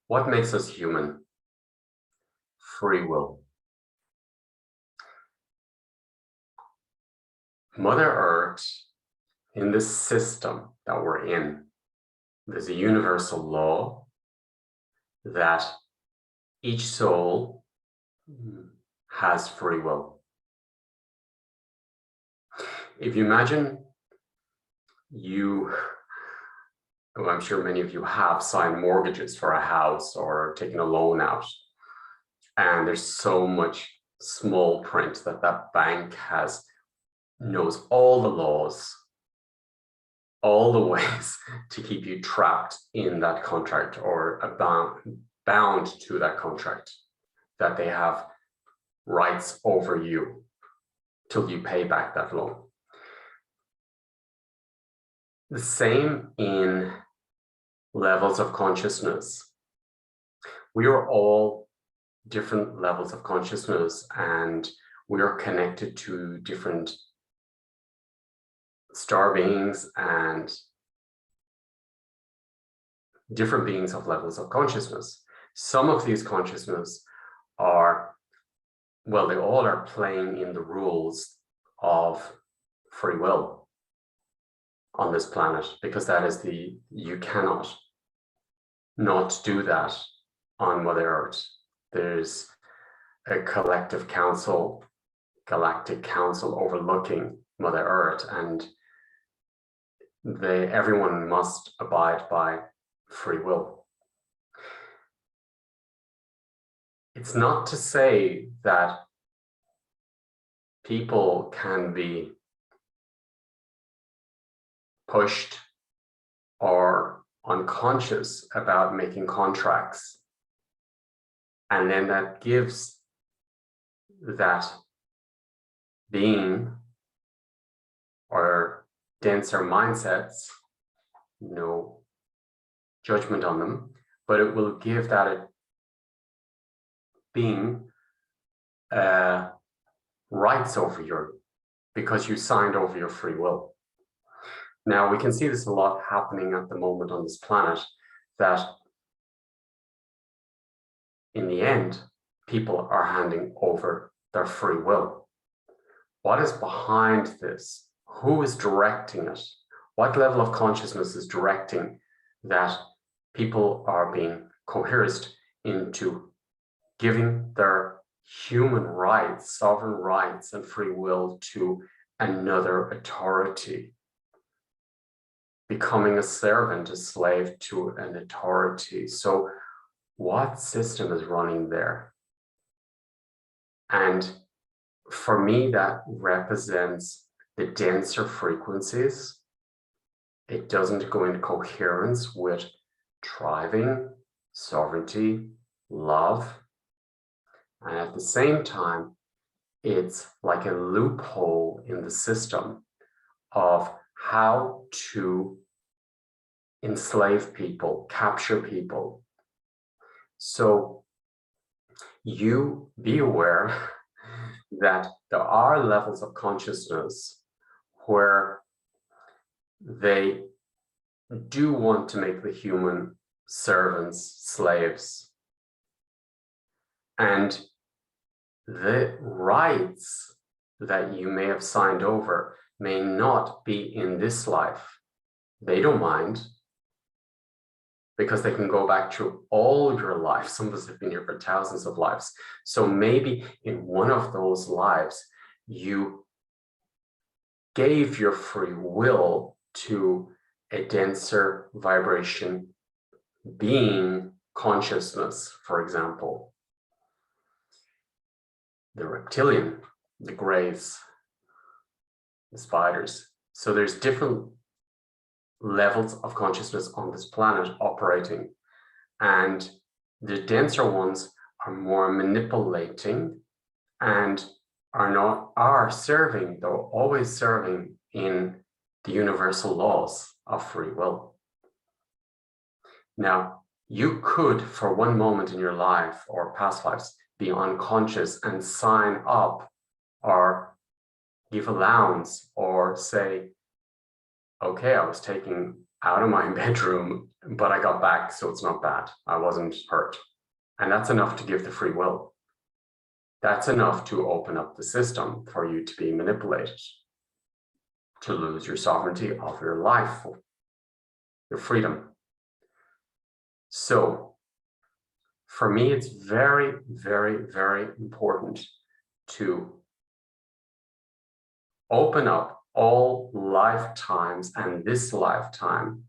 What makes us human? Free will. Mother Earth, in this system that we're in, there's a universal law that each soul has free will. If you imagine well, I'm sure many of you have signed mortgages for a house or taken a loan out, and there's so much small print that bank knows all the laws, all the ways to keep you trapped in that contract or bound to that contract, that they have rights over you till you pay back that loan. The same in levels of consciousness. We are all different levels of consciousness, and we are connected to different star beings and different beings of levels of consciousness. Some of these consciousness are, well, they all are playing in the rules of free will on this planet, because that is you cannot not do that on Mother Earth. There's a collective council, galactic council overlooking Mother Earth, and everyone must abide by free will. It's not to say that people can be pushed or unconscious about making contracts, and then that gives that being or denser mindsets, no judgment on them, but it will give that being rights over you because you signed over your free will. Now, we can see this a lot happening at the moment on this planet, that in the end, people are handing over their free will. What is behind this? Who is directing it? What level of consciousness is directing that people are being coerced into giving their human rights, sovereign rights, and free will to another authority? Becoming a servant, a slave to an authority. So what system is running there? And for me, that represents the denser frequencies. It doesn't go into coherence with thriving, sovereignty, love. And at the same time, it's like a loophole in the system of how to enslave people, capture people. So you be aware that there are levels of consciousness where they do want to make the human servants, slaves. And the rights that you may have signed over may not be in this life. They don't mind, because they can go back through all your lives. Some of us have been here for thousands of lives. So maybe in one of those lives, you gave your free will to a denser vibration being, consciousness, for example. The reptilian, the graves, the spiders. So there's different levels of consciousness on this planet operating, and the denser ones are more manipulating and are serving, they're always serving in the universal laws of free will. Now, you could, for one moment in your life or past lives, be unconscious and sign up or give allowance or say, okay, I was taken out of my bedroom but I got back, so it's not bad. I wasn't hurt. And that's enough to give the free will. That's enough to open up the system for you to be manipulated, to lose your sovereignty of your life, your freedom. So for me, it's very, very, very important to open up all lifetimes and this lifetime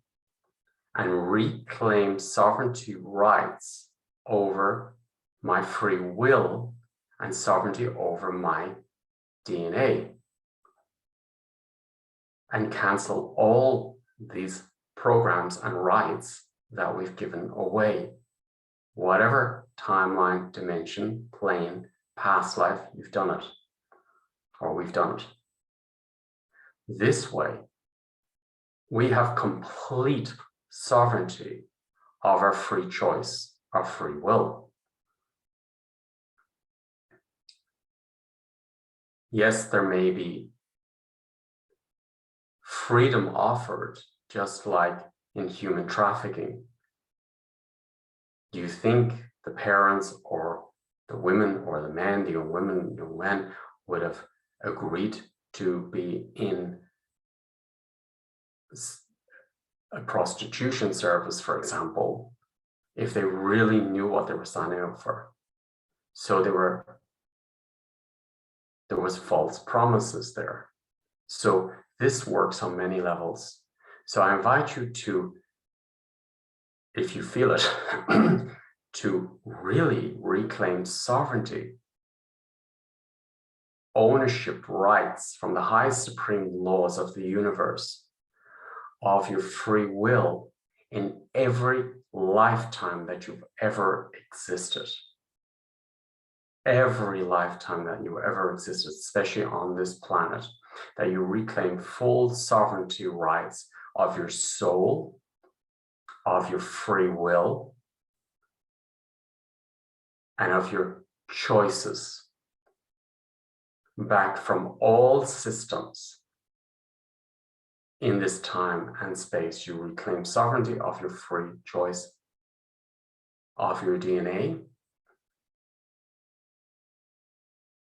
and reclaim sovereignty rights over my free will and sovereignty over my DNA, and cancel all these programs and rights that we've given away. Whatever timeline, dimension, plane, past life, you've done it, or we've done it. This way, we have complete sovereignty of our free choice, our free will. Yes, there may be freedom offered, just like in human trafficking. Do you think the parents or the women or the men, the young women, young men, would have agreed to be in a prostitution service, for example, if they really knew what they were signing up for? So there was false promises there. So this works on many levels. So I invite you to, if you feel it, to really reclaim sovereignty, ownership rights from the highest supreme laws of the universe, of your free will in every lifetime that you've ever existed. Every lifetime that you ever existed, especially on this planet, that you reclaim full sovereignty rights of your soul, of your free will, and of your choices, back from all systems in this time and space. You reclaim sovereignty of your free choice, of your DNA,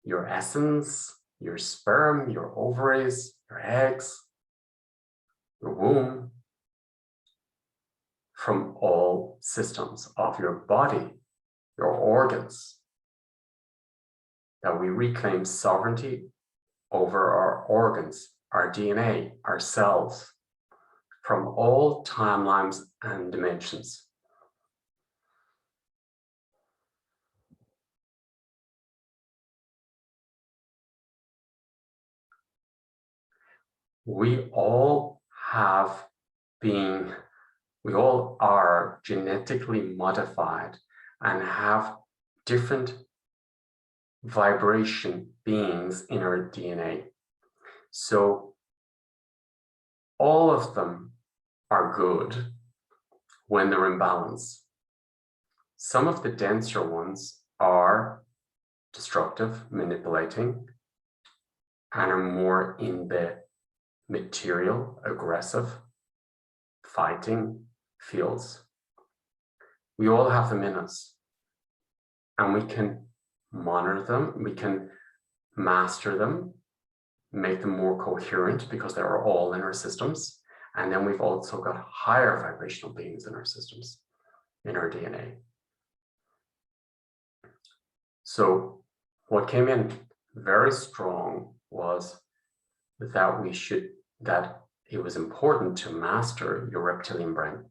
your essence, your sperm, your ovaries, your eggs, your womb, from all systems of your body, your organs, that we reclaim sovereignty over our organs, our DNA, our cells, from all timelines and dimensions. We all are genetically modified and have different vibration beings in our DNA. So all of them are good when they're in balance. Some of the denser ones are destructive, manipulating, and are more in the material, aggressive, fighting fields. We all have them in us, and we can monitor them, we can master them, make them more coherent, because they are all in our systems. And then we've also got higher vibrational beings in our systems, in our DNA. So what came in very strong was that it was important to master your reptilian brain,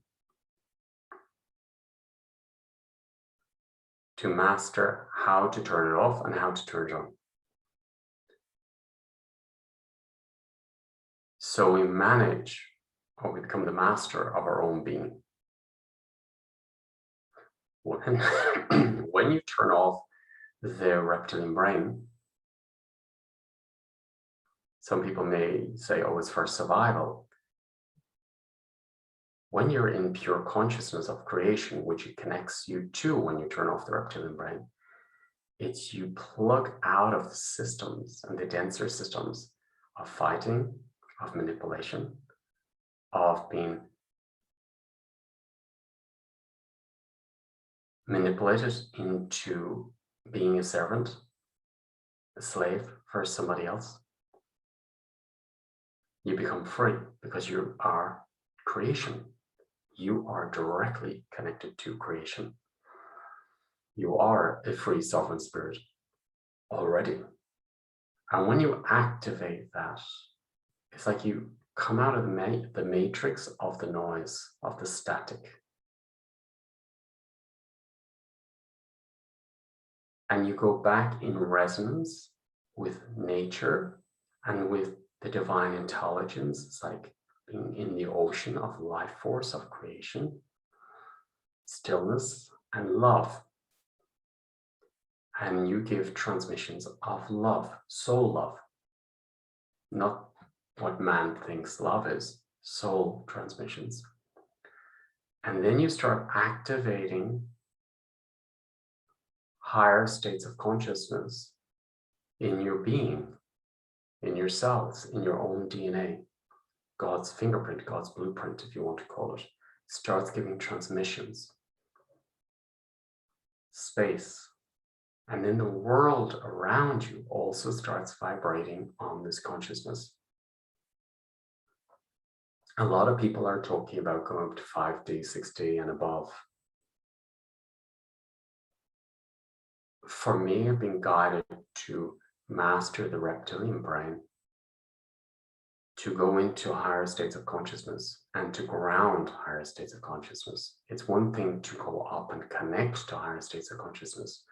to master how to turn it off and how to turn it on. So we manage, or we become the master of our own being. When you turn off the reptilian brain, some people may say, oh, it's for survival. When you're in pure consciousness of creation, which it connects you to when you turn off the reptilian brain, it's you plug out of the systems and the denser systems of fighting, of manipulation, of being manipulated into being a servant, a slave for somebody else, you become free because you are creation. You are directly connected to creation. You are a free sovereign spirit already. And when you activate that, it's like you come out of the matrix of the noise, of the static. And you go back in resonance with nature and with the divine intelligence. It's like being in the ocean of life force, of creation, stillness, and love. And you give transmissions of love, soul love, not what man thinks love is, soul transmissions. And then you start activating higher states of consciousness in your being, in your cells, in your own DNA. God's fingerprint, God's blueprint, if you want to call it, starts giving transmissions, space. And then the world around you also starts vibrating on this consciousness. A lot of people are talking about going up to 5D, 6D, and above. For me, I've been guided to master the reptilian brain, to go into higher states of consciousness and to ground higher states of consciousness. It's one thing to go up and connect to higher states of consciousness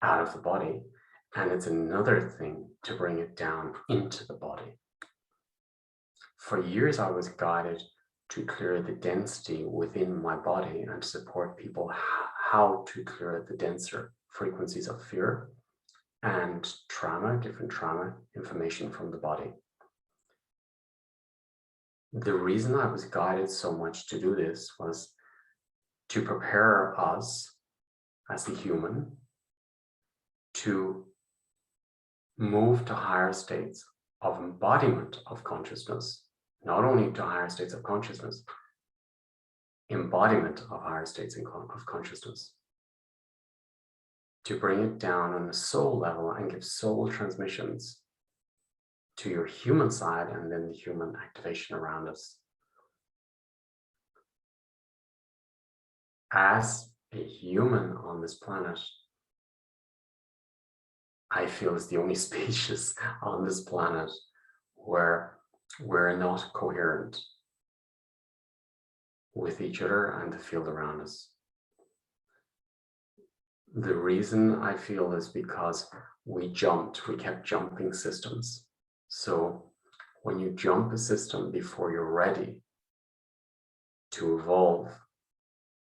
out of the body, and it's another thing to bring it down into the body. For years, I was guided to clear the density within my body and to support people how to clear the denser frequencies of fear and trauma, different trauma information from the body. The reason I was guided so much to do this was to prepare us as the human to move to higher states of embodiment of consciousness, not only to higher states of consciousness, embodiment of higher states of consciousness, to bring it down on the soul level and give soul transmissions to your human side and then the human activation around us. As a human on this planet, I feel is the only species on this planet where we're not coherent with each other and the field around us. The reason I feel is because we kept jumping systems. So when you jump a system before you're ready to evolve,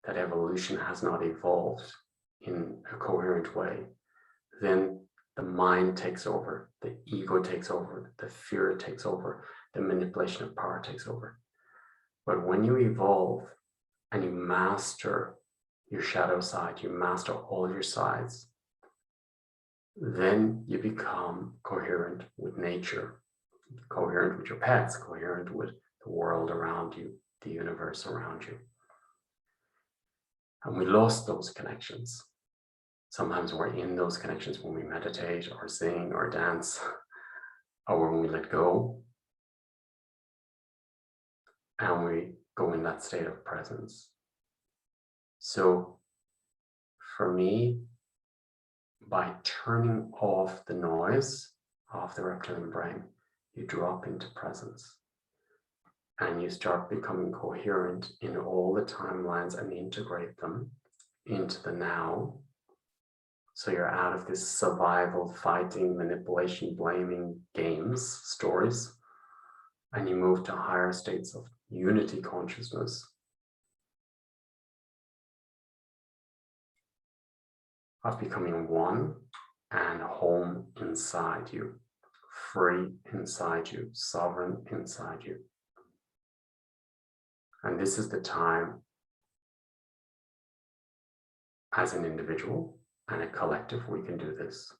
that evolution has not evolved in a coherent way, then the mind takes over, the ego takes over, the fear takes over, the manipulation of power takes over. But when you evolve and you master your shadow side, you master all your sides, then you become coherent with nature, coherent with your pets, coherent with the world around you, the universe around you. And we lost those connections. Sometimes we're in those connections when we meditate or sing or dance, or when we let go and we go in that state of presence. So for me, by turning off the noise of the reptilian brain, you drop into presence and you start becoming coherent in all the timelines and integrate them into the now. So you're out of this survival, fighting, manipulation, blaming games, stories, and you move to higher states of unity consciousness. Of becoming one and home inside you, free inside you, sovereign inside you. And this is the time as an individual and a collective we can do this.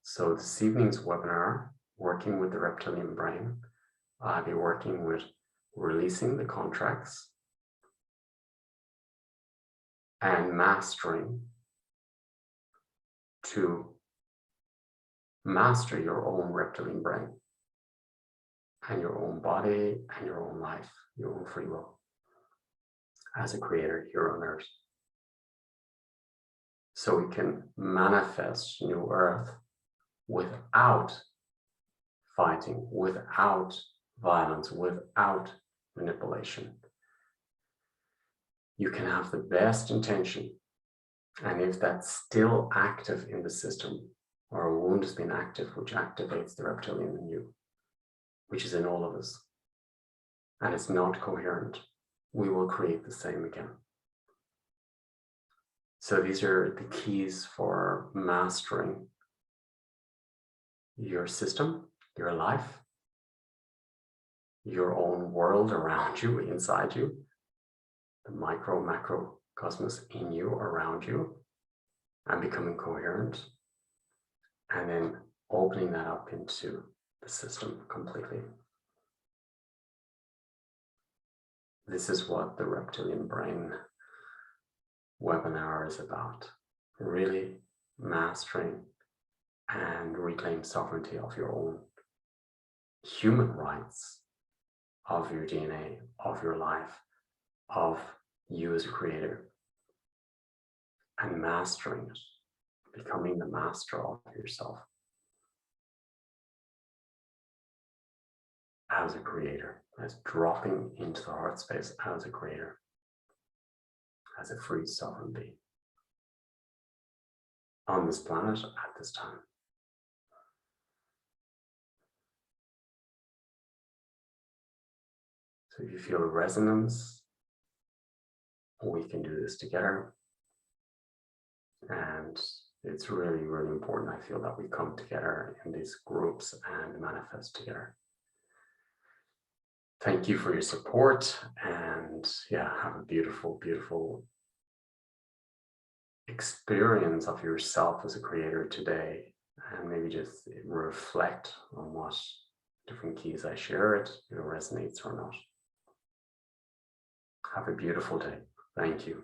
So this evening's webinar, working with the reptilian brain, I'll be working with releasing the contracts, and mastering to master your own reptilian brain and your own body and your own life, your own free will as a creator here on earth. So we can manifest new earth without fighting, without violence, without manipulation. You can have the best intention, and if that's still active in the system, or a wound has been active, which activates the reptilian in you, which is in all of us, and it's not coherent, we will create the same again. So these are the keys for mastering your system, your life, your own world around you, inside you, the micro, macro cosmos in you, around you, and becoming coherent, and then opening that up into the system completely. This is what the Reptilian Brain webinar is about. Really mastering and reclaim sovereignty of your own human rights, of your DNA, of your life, of you as a creator, and mastering it, becoming the master of yourself as a creator, as dropping into the heart space as a creator, as a free sovereign being on this planet at this time. So if you feel a resonance, we can do this together. And it's really, really important, I feel, that we come together in these groups and manifest together. Thank you for your support, and yeah, have a beautiful, beautiful experience of yourself as a creator today, and maybe just reflect on what different keys I shared, if it resonates or not. Have a beautiful day. Thank you.